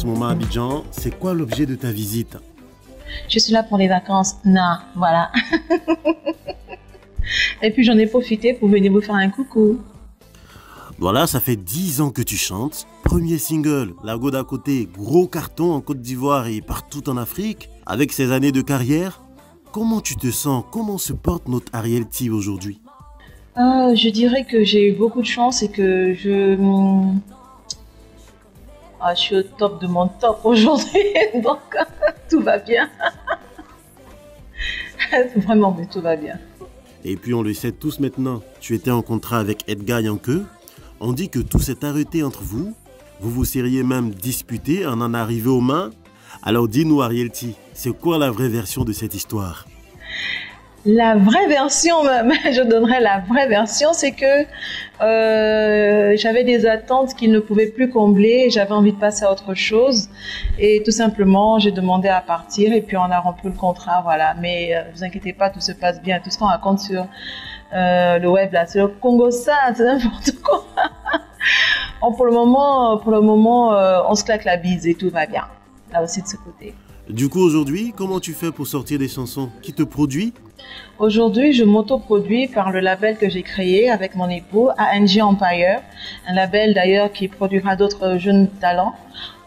ce moment à Abidjan. C'est quoi l'objet de ta visite? Je suis là pour les vacances. Non, voilà. Et puis j'en ai profité pour venir vous faire un coucou. Voilà, ça fait 10 ans que tu chantes. Premier single, La Go d'à côté, gros carton en Côte d'Ivoire et partout en Afrique. Avec ces années de carrière, comment tu te sens? Comment se porte notre Ariel T aujourd'hui? Je dirais que j'ai eu beaucoup de chance et que je suis au top de mon top aujourd'hui. Donc tout va bien. Vraiment, mais tout va bien. Et puis on le sait tous maintenant, tu étais en contrat avec Edgar Yankee. On dit que tout s'est arrêté entre vous. Vous vous seriez même disputé en arrivé aux mains. Alors dis-nous Ariel T, c'est quoi la vraie version de cette histoire? La vraie version, même, je donnerais la vraie version, c'est que j'avais des attentes qu'il ne pouvait plus combler, j'avais envie de passer à autre chose et tout simplement j'ai demandé à partir et puis on a rompu le contrat, voilà. Mais vous inquiétez pas, tout se passe bien, tout ce qu'on raconte sur le web là, c'est le Congo ça, c'est n'importe quoi. Bon, pour le moment, on se claque la bise et tout va bien, là aussi de ce côté. Du coup aujourd'hui, comment tu fais pour sortir des chansons? Qui te produit? Aujourd'hui, je m'autoproduis par le label que j'ai créé avec mon époux, ANG Empire, un label d'ailleurs qui produira d'autres jeunes talents.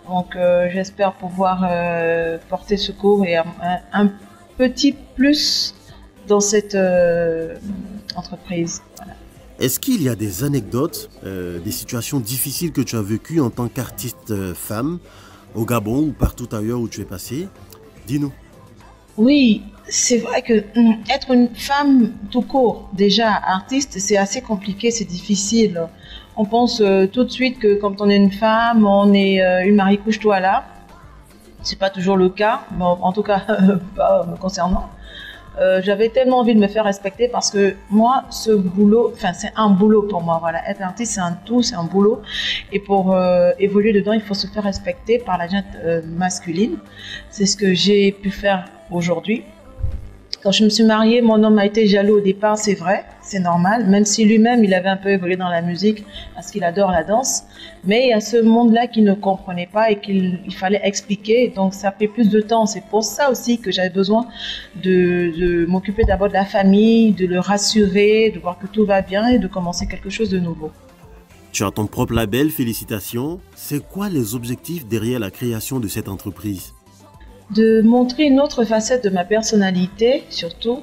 Donc j'espère pouvoir porter secours et un petit plus dans cette entreprise. Voilà. Est-ce qu'il y a des anecdotes, des situations difficiles que tu as vécues en tant qu'artiste femme au Gabon ou partout ailleurs où tu es passée? Dis-nous. Oui, c'est vrai que être une femme tout court, déjà artiste, c'est assez compliqué, c'est difficile. On pense tout de suite que quand on est une femme, on est une Marie couche-toi là. C'est pas toujours le cas, bon, en tout cas pas me concernant. J'avais tellement envie de me faire respecter parce que moi, ce boulot, enfin c'est un boulot pour moi, voilà. Être artiste, c'est un tout, c'est un boulot. Et pour évoluer dedans, il faut se faire respecter par la gente masculine. C'est ce que j'ai pu faire aujourd'hui. Quand je me suis mariée, mon homme a été jaloux au départ, c'est vrai, c'est normal, même si lui-même, il avait un peu évolué dans la musique parce qu'il adore la danse. Mais il y a ce monde-là qu'il ne comprenait pas et qu'il fallait expliquer, donc ça fait plus de temps. C'est pour ça aussi que j'avais besoin de m'occuper d'abord de la famille, de le rassurer, de voir que tout va bien et de commencer quelque chose de nouveau. Tu as ton propre label, félicitations. C'est quoi les objectifs derrière la création de cette entreprise? De montrer une autre facette de ma personnalité, surtout,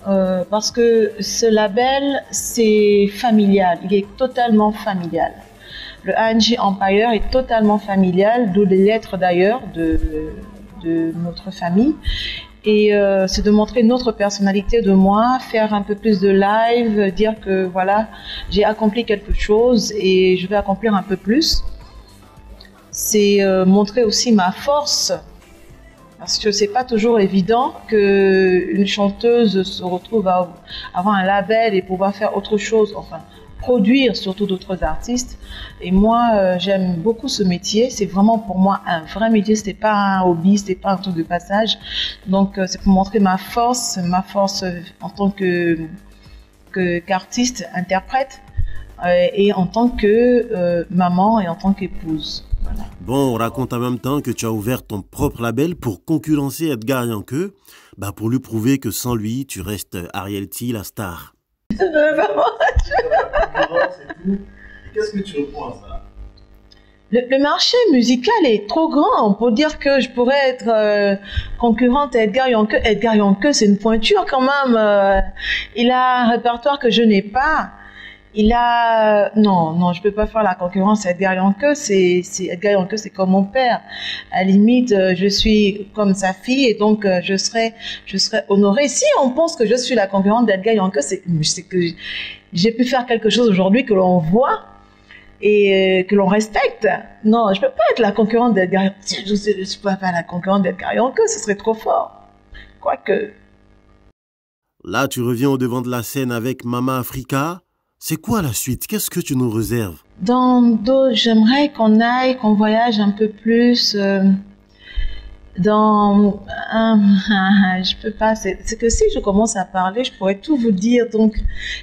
parce que ce label, c'est familial, il est totalement familial. Le ANG Empire est totalement familial, d'où les lettres d'ailleurs de notre famille. Et c'est de montrer une autre personnalité de moi, faire un peu plus de live, dire que voilà, j'ai accompli quelque chose et je vais accomplir un peu plus. C'est montrer aussi ma force. Parce que c'est pas toujours évident qu'une chanteuse se retrouve à avoir un label et pouvoir faire autre chose, enfin produire surtout d'autres artistes. Et moi, j'aime beaucoup ce métier. C'est vraiment pour moi un vrai métier. C'était pas un hobby, c'était pas un truc de passage. Donc c'est pour montrer ma force en tant qu'artiste, interprète, et en tant que maman et en tant qu'épouse. Voilà. Bon, on raconte en même temps que tu as ouvert ton propre label pour concurrencer Edgar Yankee, pour lui prouver que sans lui, tu restes Ariel T, la star. Qu'est-ce que tu réponds à ça? Le marché musical est trop grand pour dire que je pourrais être concurrente à Edgar Yankee. Edgar Yankee, c'est une pointure quand même. Il a un répertoire que je n'ai pas. Non, je peux pas faire la concurrence à Edgar Yankee. Edgar Yankee, c'est comme mon père. À la limite, je suis comme sa fille et donc je serais honorée. Si on pense que je suis la concurrente d'Edgar Yankee, c'est que j'ai pu faire quelque chose aujourd'hui que l'on voit et que l'on respecte. Non, je peux pas être la concurrente d'Edgar Yankee. Je peux pas faire la concurrente d'Edgar Yankee, ce serait trop fort. Quoique. Là, tu reviens au devant de la scène avec Mama Africa. C'est quoi la suite? Qu'est-ce que tu nous réserves? J'aimerais qu'on voyage un peu plus je peux pas, c'est que si je commence à parler, je pourrais tout vous dire. Donc,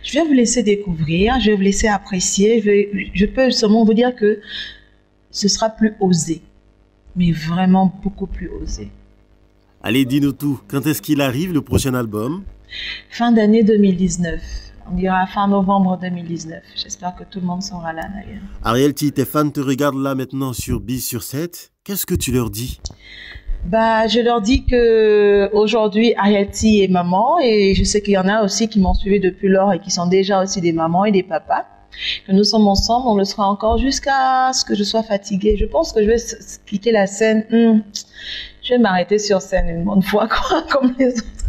je vais vous laisser découvrir, je vais vous laisser apprécier. Je peux seulement vous dire que ce sera plus osé. mais vraiment beaucoup plus osé. Allez, dis-nous tout. Quand est-ce qu'il arrive, le prochain album? Fin d'année 2019. On dira fin novembre 2019. J'espère que tout le monde sera là d'ailleurs. Ariel T, tes fans te regardent là maintenant sur Biz sur 7. Qu'est-ce que tu leur dis? Bah, je leur dis que aujourd'hui Ariel T est maman et je sais qu'il y en a aussi qui m'ont suivi depuis lors et qui sont déjà aussi des mamans et des papas. Que nous sommes ensemble, on le sera encore jusqu'à ce que je sois fatiguée. Je pense que je vais quitter la scène. Je vais m'arrêter sur scène une bonne fois, quoi, comme les autres.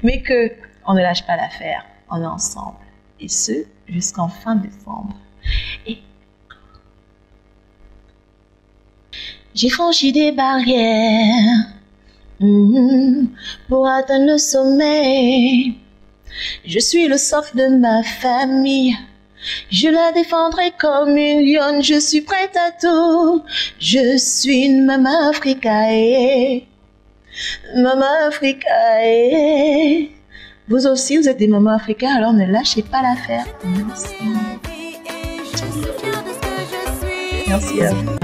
Mais que on ne lâche pas l'affaire. On est ensemble. Et ce, jusqu'en fin décembre. Et j'ai franchi des barrières pour atteindre le sommet. Je suis le socle de ma famille. Je la défendrai comme une lionne. Je suis prête à tout. Je suis une maman africaine. Maman africaine. Vous aussi, vous êtes des mamans africaines, alors ne lâchez pas l'affaire. Merci à vous.